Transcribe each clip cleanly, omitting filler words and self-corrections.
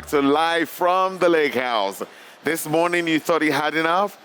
to Live from the Lakehouse. This morning you thought you had enough?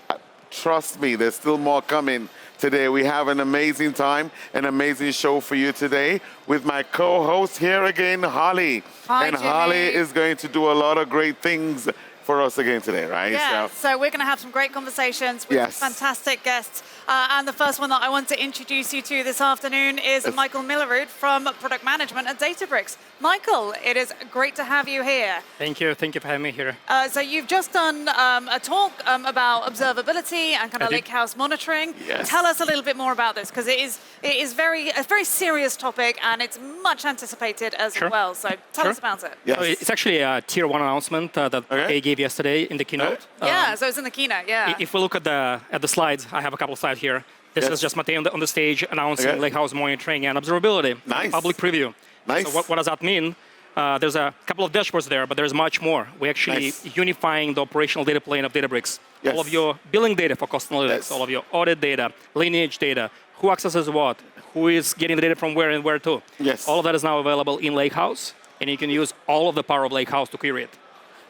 Trust me, there's still more coming today. We have an amazing time, an amazing show for you today with my co-host here again, Holly. Hi, and Jimmy. Holly is going to do a lot of great things for us again today, right? Yeah, so we're going to have some great conversations with some fantastic guests. And the first one that I want to introduce you to this afternoon is Michael Milirud from Product Management at Databricks. Michael, it is great to have you here. Thank you for having me here. So you've just done a talk about observability and kind of Lakehouse monitoring. Yes. Tell us a little bit more about this, because it is a very serious topic, and it's much anticipated as well. So tell us about it. Yes. So it's actually a tier 1 announcement that they gave yesterday in the keynote. Yeah, so it's in the keynote, yeah. If we look at the slides, I have a couple of slides here. This is just Mateo on the stage announcing Lakehouse monitoring and observability. Nice. Public preview. Nice. So what does that mean? There's a couple of dashboards there, but there's much more. We're actually unifying the operational data plane of Databricks. All of your billing data for cost analytics, all of your audit data, lineage data, who accesses what, who is getting the data from where and where to. Yes. All of that is now available in Lakehouse, and you can use all of the power of Lakehouse to query it.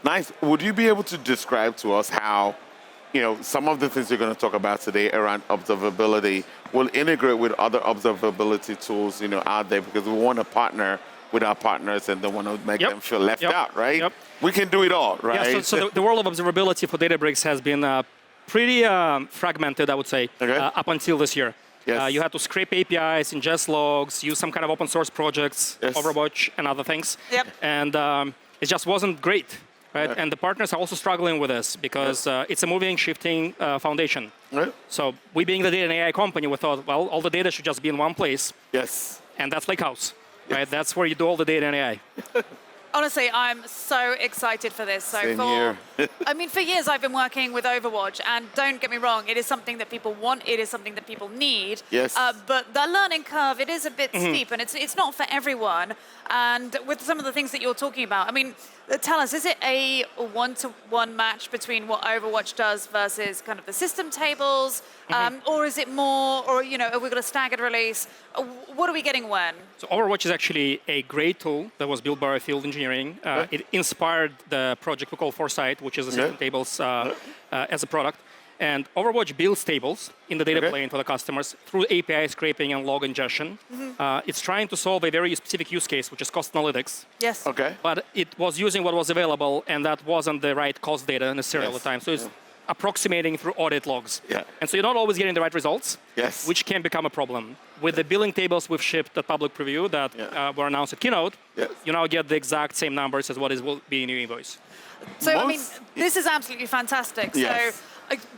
Nice. Would you be able to describe to us how, some of the things you're going to talk about today around observability will integrate with other observability tools, out there, because we want to partner with our partners and don't want to make them feel left out, right? We can do it all, right? Yeah, so the world of observability for Databricks has been pretty fragmented, I would say, up until this year. Yes. You had to scrape APIs, ingest logs, use some kind of open source projects, Overwatch and other things. And it just wasn't great. Right? And the partners are also struggling with this because it's a moving, shifting foundation. So we being the data and AI company, we thought, well, all the data should just be in one place. Yes. And that's Lakehouse. Right? That's where you do all the data and AI. Honestly, I'm so excited for this. So Same here. for years I've been working with Overwatch, and don't get me wrong, it is something that people want, it is something that people need. Yes. But the learning curve, it is a bit steep, and it's not for everyone. And with some of the things that you're talking about, tell us, is it a one-to-one match between what Overwatch does versus kind of the system tables, or is it more, or have we got a staggered release? What are we getting when? So Overwatch is actually a great tool that was built by our field engineering. It inspired the project we call Foresight, which is the system tables as a product. And Overwatch builds tables in the data plane for the customers through API scraping and log ingestion. It's trying to solve a very specific use case, which is cost analytics. Yes. Okay. But it was using what was available, and that wasn't the right cost data necessarily all the time. So it's approximating through audit logs. And so you're not always getting the right results, which can become a problem. With the billing tables we've shipped at public preview that were announced at keynote, you now get the exact same numbers as what will be in your invoice. So, this is absolutely fantastic. So,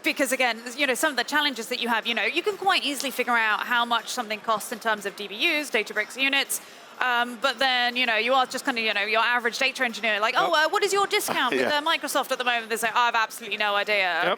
because again, some of the challenges that you have, you can quite easily figure out how much something costs in terms of DBUs, Databricks units. But then, you are just kind of, your average data engineer, like, what is your discount with Microsoft at the moment? They say, I have absolutely no idea.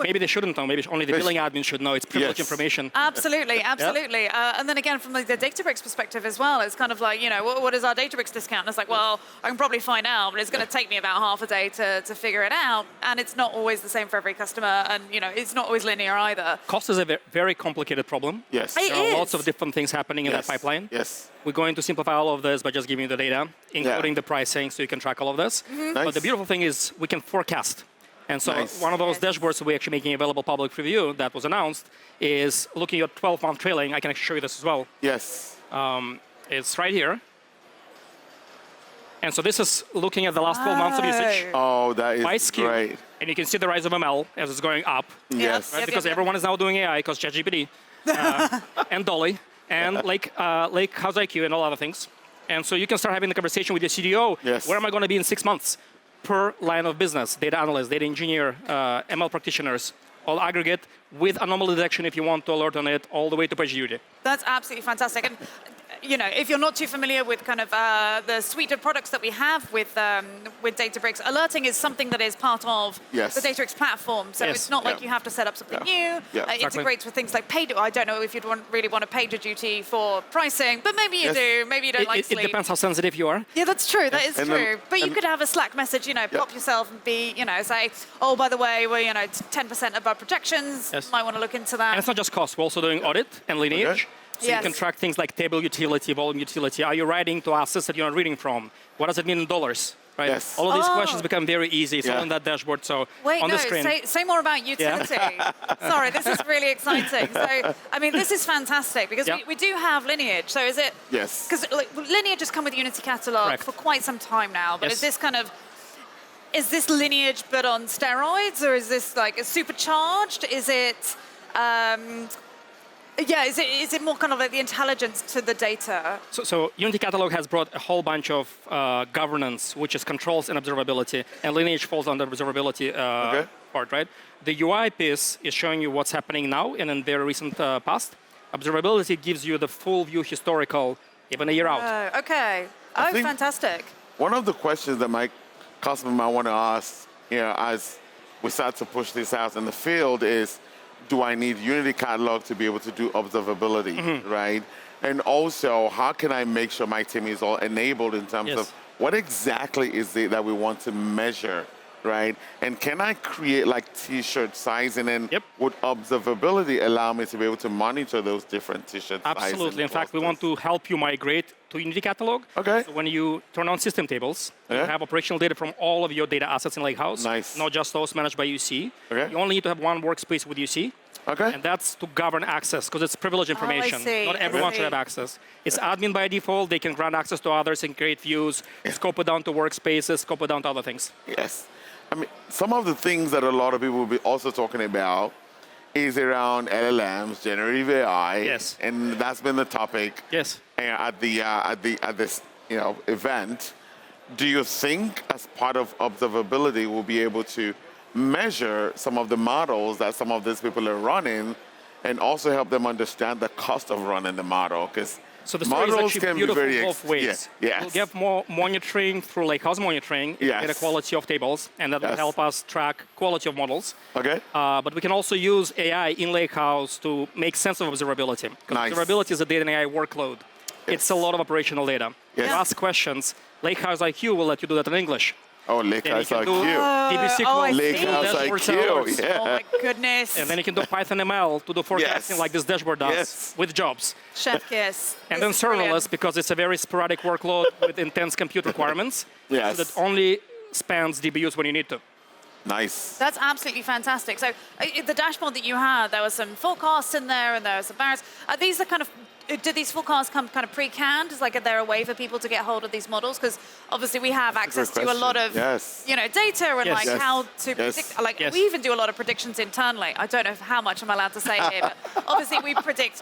Maybe they shouldn't know. Maybe only the billing admin should know. It's privileged information. Absolutely. And then again, from the Databricks perspective as well, it's kind of like, what is our Databricks discount? And it's like, well, I can probably find out, but it's going to take me about half a day to figure it out. And it's not always the same for every customer. And, it's not always linear either. Cost is a very complicated problem. Yes. There are lots of different things happening in that pipeline. Yes. We're going to simplify all of this by just giving you the data, including the pricing, so you can track all of this. But the beautiful thing is we can forecast. And so one of those dashboards we're actually making available public preview that was announced is looking at 12-month trailing. I can actually show you this as well. Yes. It's right here. And so this is looking at the last 12 months of usage. Oh, that is great. And you can see the rise of ML as it's going up. Yes. Right? Because everyone is now doing AI, because ChatGPT and Dolly. And Lakehouse IQ and all other things. And so you can start having the conversation with your CDO. Where am I going to be in 6 months? Per line of business, data analyst, data engineer, ML practitioners, all aggregate with anomaly detection if you want to alert on it, all the way to page duty. That's absolutely fantastic. And if you're not too familiar with kind of the suite of products that we have with Databricks, alerting is something that is part of the Databricks platform. So it's not like you have to set up something new. It integrates with things like paid. I don't know if you'd really want a pager duty for pricing, but maybe you do. Maybe you don't like sleep. It depends how sensitive you are. Yeah, that's true. That is true. But you could have a Slack message, pop yourself and be, say, oh, by the way, we're 10% of our projections. Might want to look into that. And it's not just cost. We're also doing audit and lineage. So you can track things like table utility, volume utility. Are you writing to assets that you're not reading from? What does it mean in dollars? right? Yes. All of these questions become very easy. It's all in that dashboard. So wait, on no, the screen. say more about utility. Sorry, this is really exciting. So, I mean, this is fantastic because we do have Lineage. So is it? Yes. Because Lineage has come with Unity Catalog for quite some time now. But is this kind of, is this Lineage but on steroids, or is this like supercharged? Is it? Is it more kind of like the intelligence to the data? So Unity Catalog has brought a whole bunch of governance, which is controls and observability, and Lineage falls under observability part, right? The UI piece is showing you what's happening now and in very recent past. Observability gives you the full view historical, even a year out. Oh, okay. Oh, fantastic. One of the questions that my customer might want to ask, as we start to push this out in the field is, do I need Unity Catalog to be able to do observability, right? And also, how can I make sure my team is all enabled in terms of what exactly is it that we want to measure, right? And can I create like T-shirt sizing, and would observability allow me to be able to monitor those different T-shirt sizes? Absolutely. In fact, we want to help you migrate to Unity Catalog. Okay. So when you turn on system tables, you have operational data from all of your data assets in Lakehouse. Nice. Not just those managed by UC. Okay. You only need to have one workspace with UC. Okay. And that's to govern access, because it's privileged information. Not everyone should have access. It's admin by default. They can grant access to others and create views, scope it down to workspaces, scope it down to other things. Yes. I mean, some of the things that a lot of people will be also talking about is around LLMs, generative AI. Yes. And that's been the topic. Yes. At this event. Do you think, as part of observability, we'll be able to measure some of the models that some of these people are running, and also help them understand the cost of running the model? Because so the story is actually beautiful both ways. Yes. We'll get more monitoring through Lakehouse monitoring, data quality of tables, and that will help us track quality of models. Okay. But we can also use AI in Lakehouse to make sense of observability. Because observability is a data and AI workload. It's a lot of operational data. Yes. You ask questions. Lakehouse IQ will let you do that in English. Oh, Lakehouse IQ. DB SQL, Lakehouse IQ. Yeah. Oh my goodness. And then you can do Python ML to do forecasting like this dashboard does with jobs. Chef kiss. And then serverless, because it's a very sporadic workload with intense compute requirements. Yes. So that only spans DBUs when you need to. Nice. That's absolutely fantastic. So the dashboard that you had, there were some forecasts in there, and there were some barriers. Are these the kind of, do these forecasts come kind of pre-canned? Is like, are there a way for people to get hold of these models? Because obviously we have access to a lot of data and like how to predict. Like we even do a lot of predictions internally. I don't know how much I'm allowed to say here, but obviously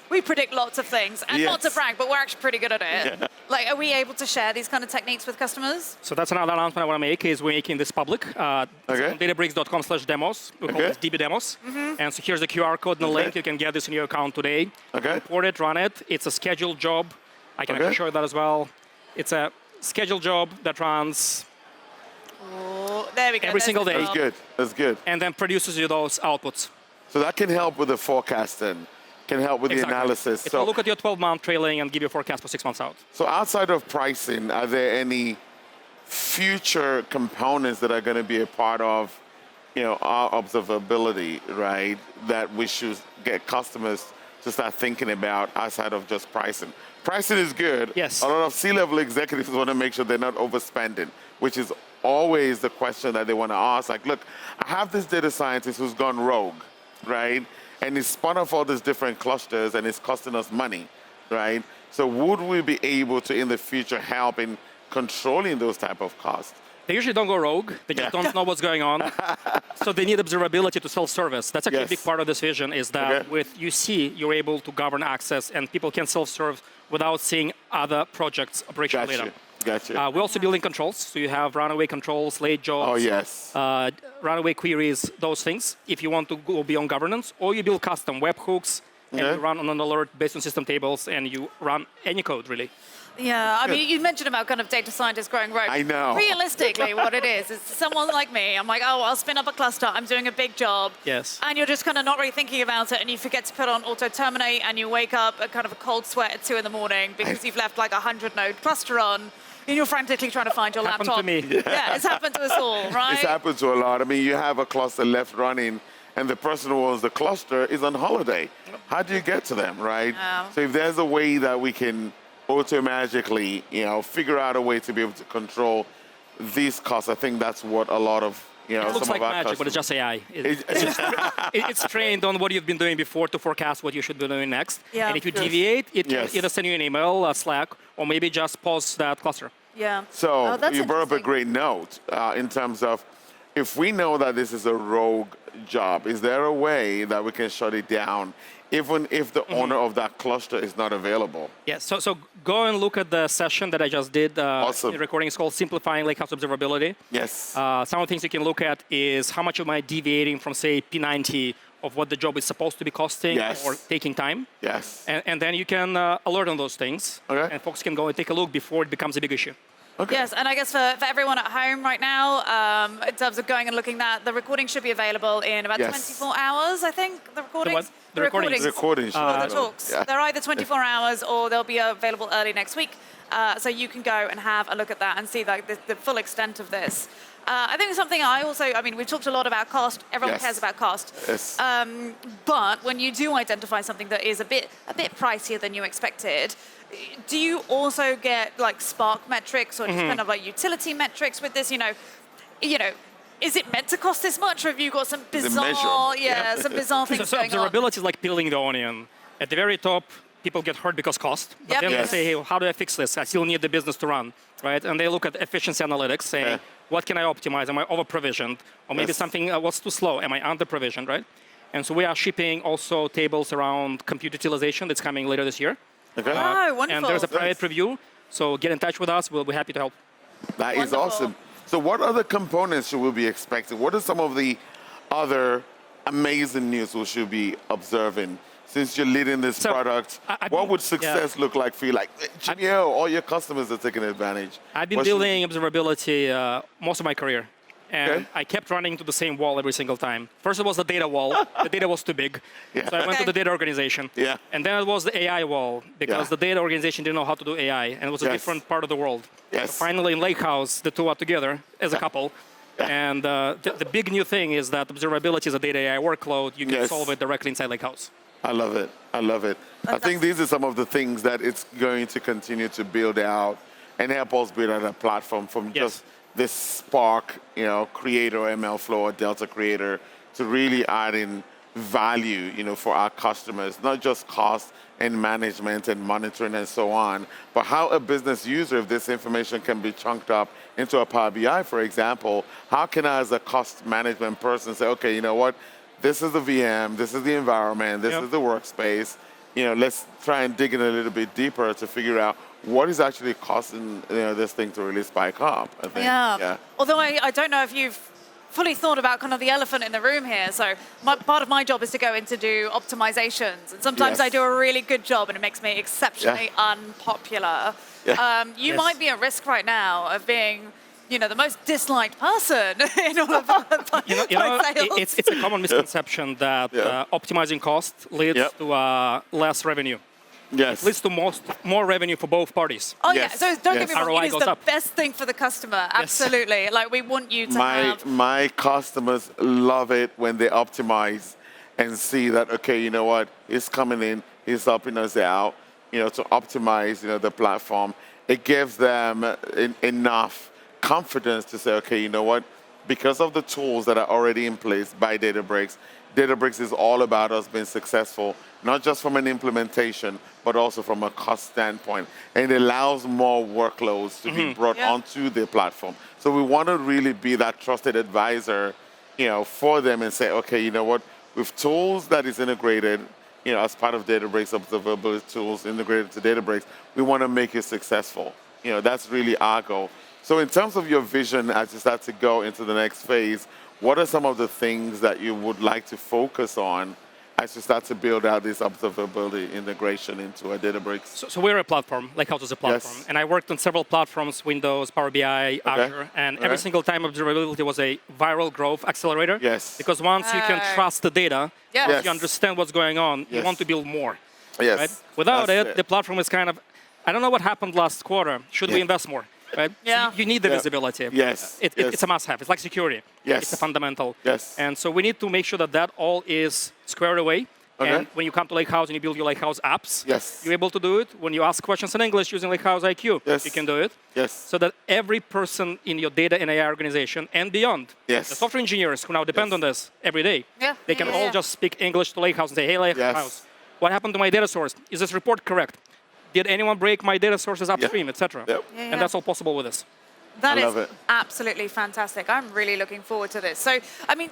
we predict lots of things, and not to brag, but we're actually pretty good at it. Yeah. Like, are we able to share these kind of techniques with customers? So that's another announcement I want to make, is we're making this public. On Databricks.com/demos. We call this DB demos. And so here's the QR code and the link. You can get this in your account today. Import it, run it. It's a scheduled job. I can actually show you that as well. It's a scheduled job that runs there we go. every single day. That's good. That's good. And then produces you those outputs. So that can help with the forecasting, can help with the analysis. It will look at your 12-month trailing and give you a forecast for 6 months out. So outside of pricing, are there any future components that are going to be a part of our observability, right, that we should get customers to start thinking about outside of just pricing? Pricing is good. Yes. A lot of C-level executives want to make sure they're not overspending, which is always the question that they want to ask. Like, look, I have this data scientist who's gone rogue, right? And he's spun off all these different clusters, and it's costing us money, right? So would we be able to, in the future, help in controlling those type of costs? They usually don't go rogue. They just don't know what's going on. So they need observability to self-service. That's actually a big part of this vision, is that with UC, you're able to govern access, and people can self-serve without seeing other projects' operational data. Gotcha. We're also building controls. So you have runaway controls, late jobs, runaway queries, those things. If you want to go beyond governance, or you build custom webhooks, and you run on an alert based on system tables, and you run any code, really. Yeah, I mean, you mentioned about kind of data scientists growing rogue. I know. Realistically, what it is someone like me. I'm like, oh, I'll spin up a cluster. I'm doing a big job. Yes. And you're just kind of not really thinking about it, and you forget to put on auto-terminate, and you wake up a kind of a cold sweat at 2 in the morning because you've left like a 100-node cluster on, and you're frantically trying to find your laptop. Happened to me. Yeah, it's happened to us all, right? It's happened to a lot. I mean, you have a cluster left running, and the person who owns the cluster is on holiday. How do you get to them, right? So if there's a way that we can auto-magically, figure out a way to be able to control these costs, I think that's what a lot of, it looks like magic, but it's just AI. It's trained on what you've been doing before to forecast what you should be doing next. Yeah. And if you deviate, it can either send you an email, a Slack, or maybe just pause that cluster. Yeah. So you brought up a great note in terms of if we know that this is a rogue job, is there a way that we can shut it down even if the owner of that cluster is not available? Yeah, so go and look at the session that I just did. Awesome. The recording is called Simplifying Lakehouse Observability. Yes. Some of the things you can look at is how much am I deviating from, say, P90 of what the job is supposed to be costing or taking time. Yes. And then you can alert on those things. Okay. And folks can go and take a look before it becomes a big issue. Okay. Yes, and I guess for everyone at home right now, in terms of going and looking at, the recording should be available in about 24 hours, I think, the recordings. The recordings. The recordings. The talks. Yeah. They're either 24 hours or they'll be available early next week. So you can go and have a look at that and see the full extent of this. I think it's something we've talked a lot about cost. Everyone cares about cost. Yes. But when you do identify something that is a bit pricier than you expected, do you also get like Spark metrics or just kind of like utility metrics with this? You know, is it meant to cost this much, or have you got some bizarre, some bizarre things going on? Observability is like peeling the onion. At the very top, people get hurt because cost. But then they say, hey, how do I fix this? I still need the business to run, right? And they look at efficiency analytics, saying, what can I optimize? Am I over-provisioned? Or maybe something was too slow. Am I under-provisioned, right? And so we are shipping also tables around compute utilization that's coming later this year. Okay. Oh, wonderful. And there's a private preview, so get in touch with us. We'll be happy to help. That is awesome. So what other components should we be expecting? What are some of the other amazing news we should be observing? Since you're leading this product, what would success look like for you? Like, all your customers are taking advantage. I've been building observability most of my career. And I kept running into the same wall every single time. First it was the data wall. The data was too big. So I went to the data organization. And then it was the AI wall, because the data organization didn't know how to do AI, and it was a different part of the world. So finally in Lakehouse, the two are together as a couple. And the big new thing is that observability is a data AI workload. You can solve it directly inside Lakehouse. I love it. I love it. I think these are some of the things that it's going to continue to build out and help us build out a platform from just this Spark, Creator, ML Flow, or Delta Creator, to really adding value, for our customers, not just cost and management and monitoring and so on, but how a business user, if this information can be chunked up into a Power BI, for example, how can I, as a cost management person, say, okay, you know what, this is the VM, this is the environment, this is the workspace, let's try and dig in a little bit deeper to figure out what is actually costing this thing to really spike up, I think. Yeah. Although I don't know if you've fully thought about kind of the elephant in the room here. So part of my job is to go in to do optimizations. And sometimes I do a really good job and it makes me exceptionally unpopular. You might be at risk right now of being the most disliked person in all of our it's a common misconception that optimizing cost leads to less revenue. Yes. It leads to more revenue for both parties. Oh, so don't get me wrong, it is the best thing for the customer. Absolutely. Like, we want you to have... My customers love it when they optimize and see that, okay, you know what, he's coming in, he's helping us out, to optimize, the platform. It gives them enough confidence to say, okay, you know what, because of the tools that are already in place by Databricks, Databricks is all about us being successful, not just from an implementation, but also from a cost standpoint. And it allows more workloads to be brought onto the platform. So we want to really be that trusted advisor, for them and say, okay, you know what, with tools that is integrated, as part of Databricks, observability tools integrated to Databricks, we want to make it successful. That's really our goal. So in terms of your vision, as you start to go into the next phase, what are some of the things that you would like to focus on as you start to build out this observability integration into a Databricks? So we're a platform, Lakehouse is a platform. And I worked on several platforms, Windows, Power BI, Azure, and every single time observability was a viral growth accelerator. Because once you can trust the data, once you understand what's going on, you want to build more. Right? Without the platform is kind of, I don't know what happened last quarter. Should we invest more? Right? So you need the visibility. It's a must-have. It's like security. It's a fundamental. And so we need to make sure that all is squared away Okay. And when you come to Lakehouse and you build your Lakehouse apps, yes, you're able to do it. When you ask questions in English using Lakehouse IQ, yes, you can do it. Yes. So that every person in your data and AI organization and beyond, yes, the software engineers who now depend on this every day, they can all just speak English to Lakehouse and say, hey, Lakehouse, what happened to my data source? Is this report correct? Did anyone break my data sources upstream, etc.? And that's all possible with this. That is absolutely fantastic. I'm really looking forward to this. So, I mean,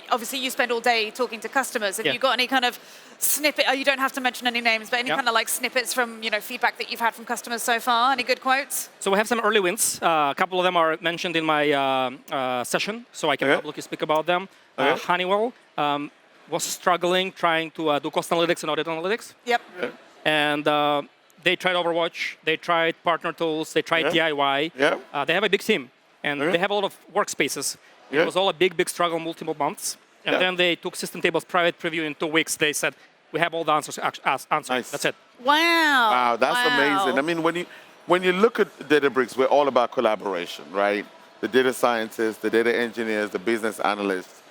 obviously you spend all day talking to customers. Have you got any kind of snippet, you don't have to mention any names, but any kind of like snippets from, feedback that you've had from customers so far? Any good quotes? So we have some early wins. A couple of them are mentioned in my session, so I can publicly speak about them. Honeywell was struggling trying to do cost analytics and audit analytics. Yep. And they tried Overwatch, they tried partner tools, they tried DIY. They have a big team, and they have a lot of workspaces. It was all a big, big struggle, multiple months. And then they took System Tables private preview in 2 weeks. They said, we have all the answers. Nice. That's it. Wow. Wow, that's amazing. I mean, when you look at Databricks, we're all about collaboration, right? The data scientists, the data engineers, the business analysts.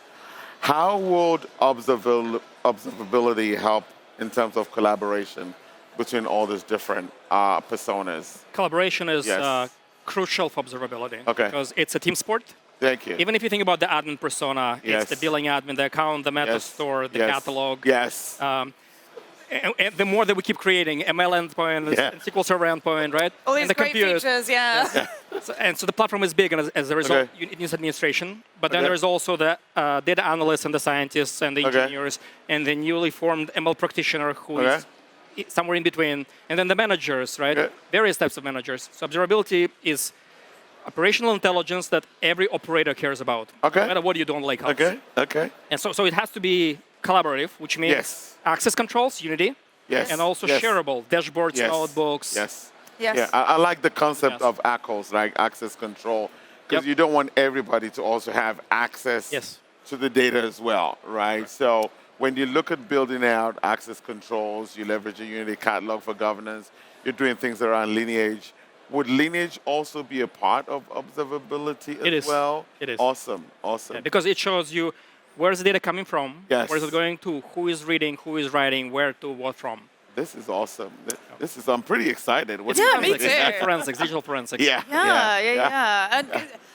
How would observability help in terms of collaboration between all these different personas? Collaboration is crucial for observability because it's a team sport. Thank you. Even if you think about the admin persona, it's the billing admin, the account, the meta store, the catalog. Yes. And the more that we keep creating ML endpoint, and SQL Server endpoint, right? All these and the great features, So the platform is big, and as a result, it needs administration. But then there is also the data analysts and the scientists and the engineers and the newly formed ML practitioner who is somewhere in between. And then the managers, right? Various types of managers. So observability is operational intelligence that every operator cares about. No matter what you do on Lakehouse. And so it has to be collaborative, which means access controls, Unity, and also shareable, dashboards, notebooks. Yeah, I like the concept of ACOs, like access control, because you don't want everybody to also have access to the data as well, right? So when you look at building out access controls, you leverage a Unity catalog for governance, you're doing things around lineage. Would lineage also be a part of observability as well? It is. Awesome. Yeah, because it shows you where's the data coming from, where is it going to, who is reading, who is writing, where to, what from. This is awesome. I'm pretty excited. Me too. Forensics, digital forensics. Yeah. And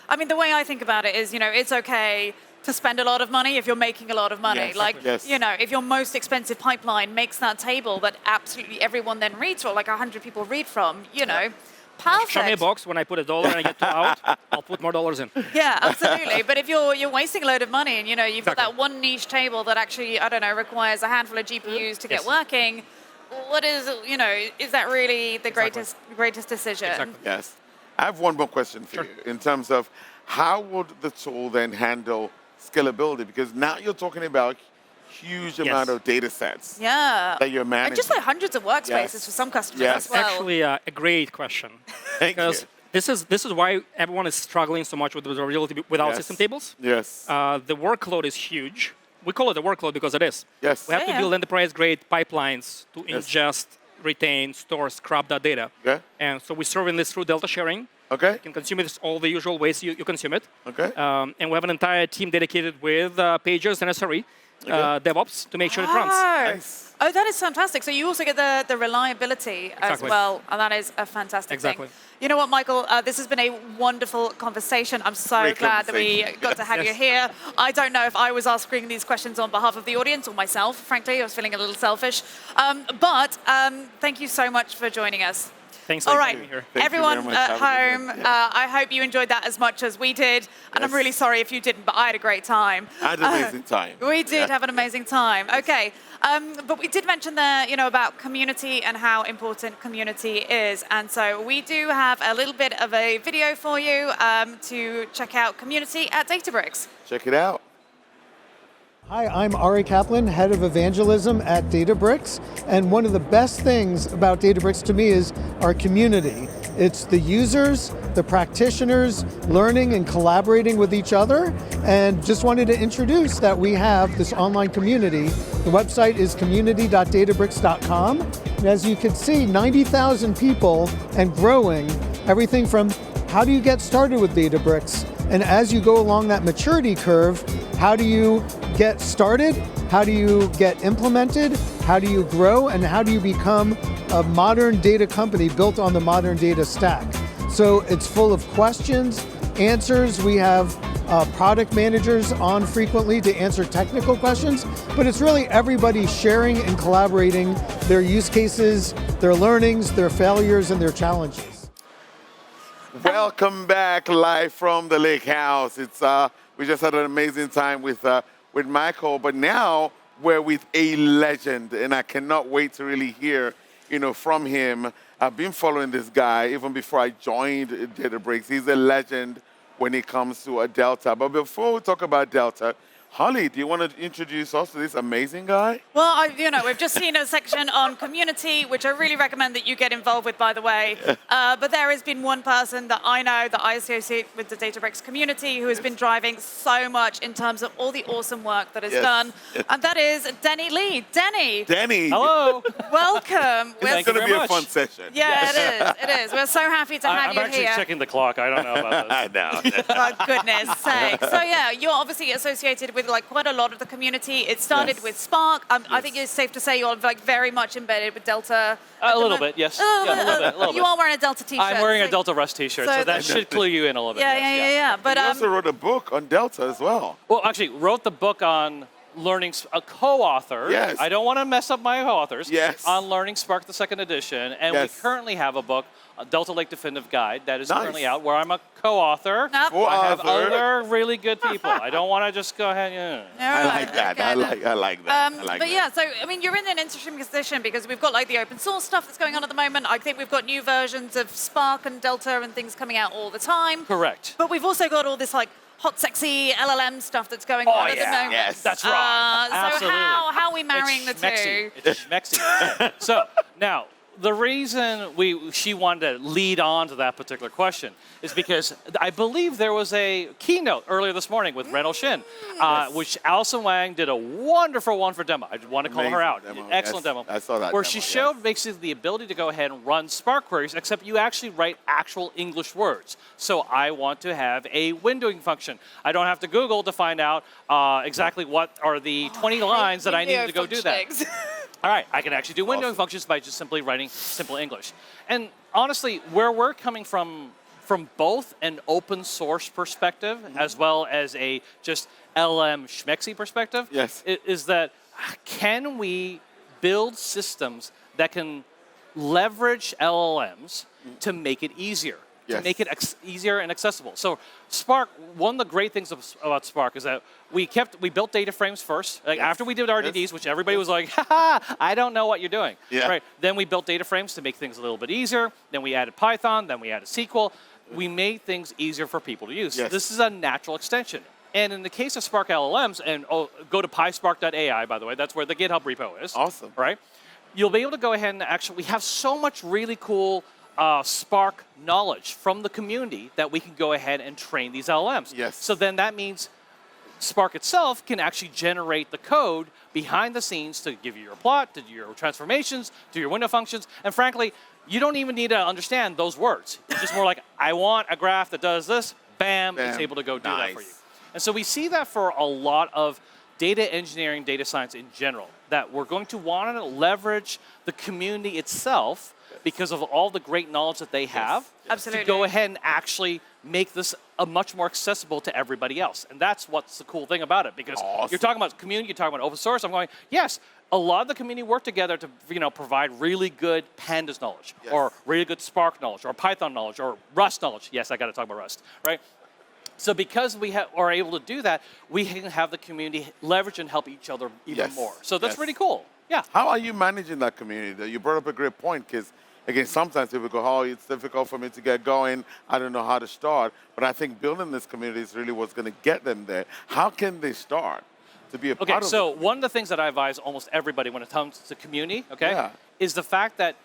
I mean, the way I think about it is, it's okay to spend a lot of money if you're making a lot of money. If your most expensive pipeline makes that table that absolutely everyone then reads, or like 100 people read from, perfect. Show me a box. When I put $1 and I get $2 out, I'll put more dollars in. Yeah, absolutely. But if you're wasting a load of money and you've got that one niche table that actually requires a handful of GPUs to get working, what is is that really the greatest decision? Exactly. Yes. I have one more question for you in terms of how would the tool then handle scalability? Because now you're talking about huge amount of data sets that you're managing. And just like hundreds of workspaces for some customers as well. Actually, a great question. Because this is why everyone is struggling so much with observability without system tables. Yes. The workload is huge. We call it a workload because it is. Yes. We have to build enterprise-grade pipelines to ingest, retain, store, scrub that data. And so we're serving this through Delta sharing. You can consume it all the usual ways you consume it. And we have an entire team dedicated with pages and SRE. DevOps to make sure it runs. Nice. Oh, that is fantastic. So you also get the reliability as well, and that is a fantastic thing. You know what, Michael? This has been a wonderful conversation. I'm so glad that we got to have you here. I don't know if I was asking these questions on behalf of the audience or myself. Frankly, I was feeling a little selfish. But thank you so much for joining us. Thanks. All right, everyone at home, I hope you enjoyed that as much as we did. And I'm really sorry if you didn't, but I had a great time. I had an amazing time. We did have an amazing time. Okay, but we did mention there, about community and how important community is. And so we do have a little bit of a video for you to check out community at Databricks. Check it out. Hi, I'm Ari Kaplan, Head of Evangelism at Databricks, and one of the best things about Databricks to me is our community. It's the users, the practitioners, learning and collaborating with each other, and just wanted to introduce that we have this online community. The website is community.databricks.com, and as you can see, 90,000 people and growing, everything from how do you get started with Databricks, and as you go along that maturity curve, how do you get started? how do you get implemented, how do you grow, and how do you become a modern data company built on the modern data stack. So it's full of questions, answers. We have product managers on frequently to answer technical questions, but it's really everybody sharing and collaborating their use cases, their learnings, their failures, and their challenges. Welcome back live from the Lake House. It's we just had an amazing time with Michael, but now we're with a legend, and I cannot wait to really hear, from him. I've been following this guy even before I joined Databricks. He's a legend when it comes to Delta. But before we talk about Delta, Holly, do you want to introduce us to this amazing guy? Well, we've just seen a section on community, which I really recommend that you get involved with, by the way. But there has been one person that I know that I associate with the Databricks community who has been driving so much in terms of all the awesome work that is done. And that is Denny Lee. Denny. Denny. Hello. Welcome. It's going to be a fun session. Yeah, it is. We're so happy to have you here. I'm actually checking the clock. I don't know about this. I know. Oh, goodness sake. So, yeah, you're obviously associated with quite a lot of the community. It started with Spark. I think it's safe to say you're very much embedded with Delta. A little bit, yes. A little bit. You are wearing a Delta t-shirt. I'm wearing a Delta Rust t-shirt, so that should clue you in a little bit. Yeah. But you also wrote a book on Delta as well. Well, actually, wrote the book on learning, a co-author. Yes. I don't want to mess up my co-authors. Yes. On learning Spark the second edition, and we currently have a book, a Delta Lake Definitive Guide, that is currently out, where I'm a co-author. I have other really good people. I don't want to just go ahead. I like that. I like that. Yeah, so you're in an interesting position because we've got the open source stuff that's going on at the moment. I think we've got new versions of Spark and Delta and things coming out all the time. Correct. But we've also got all this hot, sexy LLM stuff that's going on at the moment. Yes, that's right. So how are we marrying the two? It's schmexy. So now, the reason she wanted to lead on to that particular question is because I believe there was a keynote earlier this morning with Renal Shin, which Alison Wang did a wonderful one for demo. I want to call her out. Demo. Excellent demo. I saw that Where demo, she showed basically the ability to go ahead and run Spark queries, except you actually write actual English words. So I want to have a windowing function. I don't have to Google to find out exactly what are the 20 lines that I need to go do that. All right, I can actually do windowing functions by just simply writing simple English. And honestly, where we're coming from both an open source perspective as well as a just LM schmexy perspective, is that can we build systems that can leverage LLMs to make it easier? To make it easier and accessible. So Spark, one of the great things about Spark is that we built data frames first. After we did RDDs, which everybody was like, I don't know what you're doing. Right. Then we built data frames to make things a little bit easier. Then we added Python. Then we added SQL. We made things easier for people to use. This is a natural extension. And in the case of Spark LLMs, and go to pyspark.ai, by the way, that's where the GitHub repo is. Awesome. Right? You'll be able to go ahead and we have so much really cool Spark knowledge from the community that we can go ahead and train these LLMs. So then that means Spark itself can actually generate the code behind the scenes to give you your plot, to do your transformations, to your window functions, and frankly, you don't even need to understand those words. It's just more like, I want a graph that does this, bam, it's able to go do that for you. And so we see that for a lot of data engineering, data science in general, that we're going to want to leverage the community itself because of all the great knowledge that they have to go ahead and actually make this much more accessible to everybody else. And that's what's the cool thing about it, because you're talking about community, you're talking about open source. I'm going, yes, a lot of the community work together to provide really good pandas knowledge or really good Spark knowledge or Python knowledge or Rust knowledge. Yes, I got to talk about Rust, right? So because we are able to do that, we can have the community leverage and help each other even more. So that's really cool. Yeah. How are you managing that community? You brought up a great point, because again, sometimes people go, oh, it's difficult for me to get going. I don't know how to start. But I think building this community is really what's going to get them there. How can they start to be a part of it? Okay, so one of the things that I advise almost everybody when it comes to community, is the fact that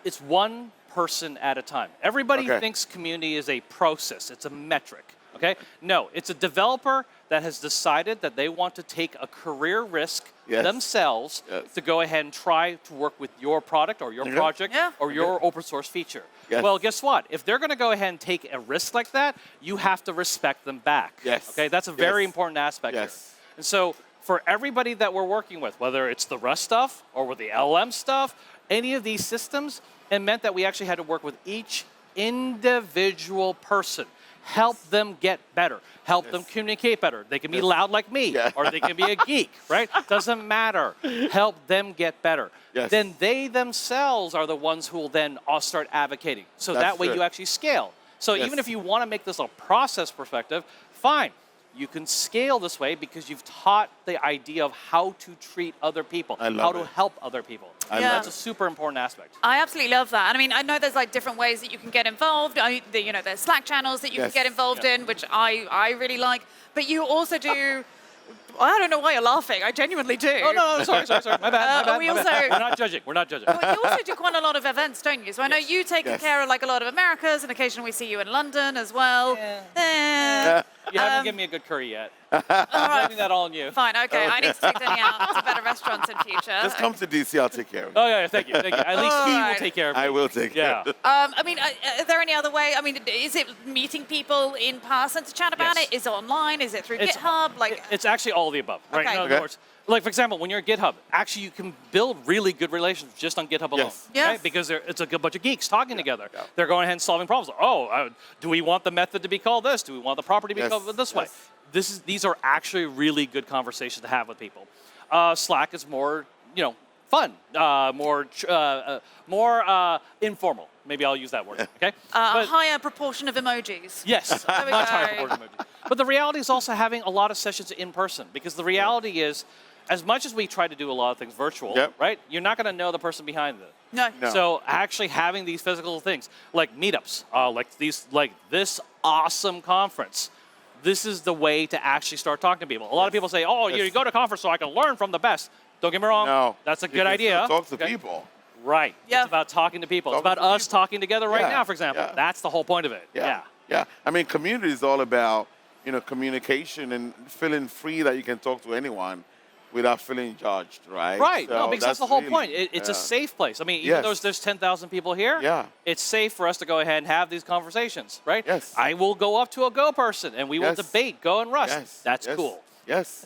it's one person at a time. Everybody thinks community is a process. It's a metric. Okay? No, it's a developer that has decided that they want to take a career risk themselves to go ahead and try to work with your product or your project or your open source feature. Well, guess what? If they're going to go ahead and take a risk like that, you have to respect them back. Okay? That's a very important aspect here. And so for everybody that we're working with, whether it's the Rust stuff or with the LLM stuff, any of these systems, it meant that we actually had to work with each individual person. Help them get better. Help them communicate better. They can be loud like me, or they can be a geek, right? Doesn't matter. Help them get better. Then they themselves are the ones who will then all start advocating. So that way you actually scale. So even if you want to make this a process perspective, fine. You can scale this way because you've taught the idea of how to treat other people, how to help other people. That's a super important aspect. I absolutely love that. And I mean, I know there's like different ways that you can get involved. There's Slack channels that you can get involved in, which I really like. But you also do. I don't know why you're laughing. I genuinely do. Oh, no, sorry. My bad. We're not judging. Well, you also do quite a lot of events, don't you? So I know you take care of like a lot of Americas, and occasionally we see you in London as well. You haven't given me a good curry yet. All right. I'm leaving that all on you. Fine, okay. I need to take Denny out to better restaurants in future. Just come to DC, I'll take care of it. Oh, yeah, thank you. At least he will take care of it. I will take care of it. I mean, are there any other way? I mean, is it meeting people in person to chat about it? Is it online? Is it through GitHub? It's actually all of the above, right? Okay. In other words, like, for example, when you're at GitHub, actually you can build really good relations just on GitHub alone. Right? Because it's a good bunch of geeks talking together. They're going ahead and solving problems. Do we want the method to be called this? Do we want the property to be called this way? These are actually really good conversations to have with people. Slack is more, fun, more informal. Maybe I'll use that word. Okay. A higher proportion of emojis. Yes, much higher proportion of emojis. But the reality is also having a lot of sessions in person, because the reality is, as much as we try to do a lot of things virtual, right? You're not going to know the person behind it. No. So actually having these physical things, like meetups, like this awesome conference. This is the way to actually start talking to people. A lot of people say, you go to conference so I can learn from the best. Don't get me wrong. No. That's a good idea. Talk to people. Right. It's about talking to people. It's about us talking together right now, for example. That's the whole point of it. Yeah. I mean, community is all about, communication and feeling free that you can talk to anyone without feeling judged, right? Right. So no, because that's the whole point. It's a safe place. I mean, even though there's 10,000 people here, it's safe for us to go ahead and have these conversations, right? Yes. I will go up to a Go person and we will debate Go and Rust. That's cool. Yes.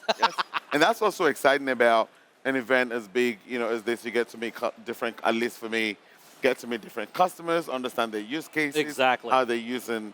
And that's also exciting about an event as big, as this. You get to meet different, at least for me, get to meet different customers, understand their use cases, how they're using,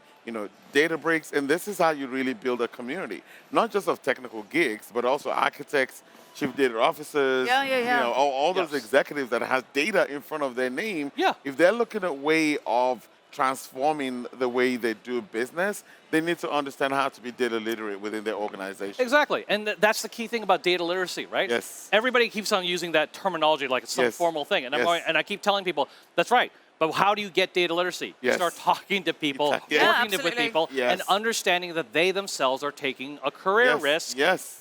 Databricks, and this is how you really build a community, not just of technical geeks, but also architects, chief data officers, all those executives that have data in front of their name. If they're looking at a way of transforming the way they do business, they need to understand how to be data literate within their organization. Exactly, and that's the key thing about data literacy, right? Yes. Everybody keeps on using that terminology like it's some formal thing, and I keep telling people, that's right. But how do you get data literacy? You start talking to people, working with people, and understanding that they themselves are taking a career risk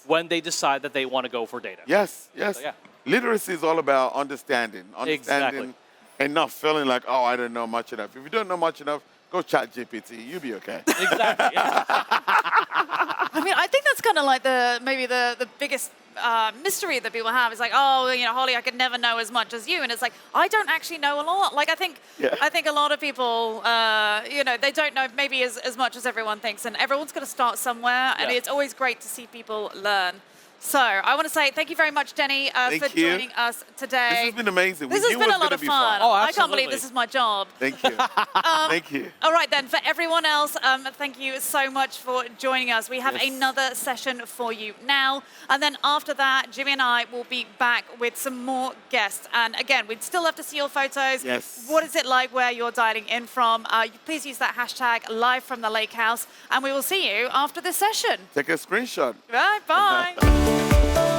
when they decide that they want to go for data. Yes. Literacy is all about understanding and not feeling like, I don't know much enough. If you don't know much enough, go chat GPT. You'll be okay. Exactly. I mean, I think that's kind of like maybe the biggest mystery that people have is like, Holly, I could never know as much as you, and it's like I don't actually know a lot. Like I think a lot of people, they don't know maybe as much as everyone thinks, and everyone's got to start somewhere, and it's always great to see people learn. So I want to say thank you very much, Denny, for joining us today. This has been amazing. This has been a lot of fun. I can't believe this is my job. Thank you. Thank you. All right, then, for everyone else, thank you so much for joining us. We have another session for you now. And then after that, Jimmy and I will be back with some more guests. And again, we'd still love to see your photos. Yes. What is it like where you're dialing in from? Please use that hashtag live from the Lakehouse. And we will see you after this session. Take a screenshot. Right, bye.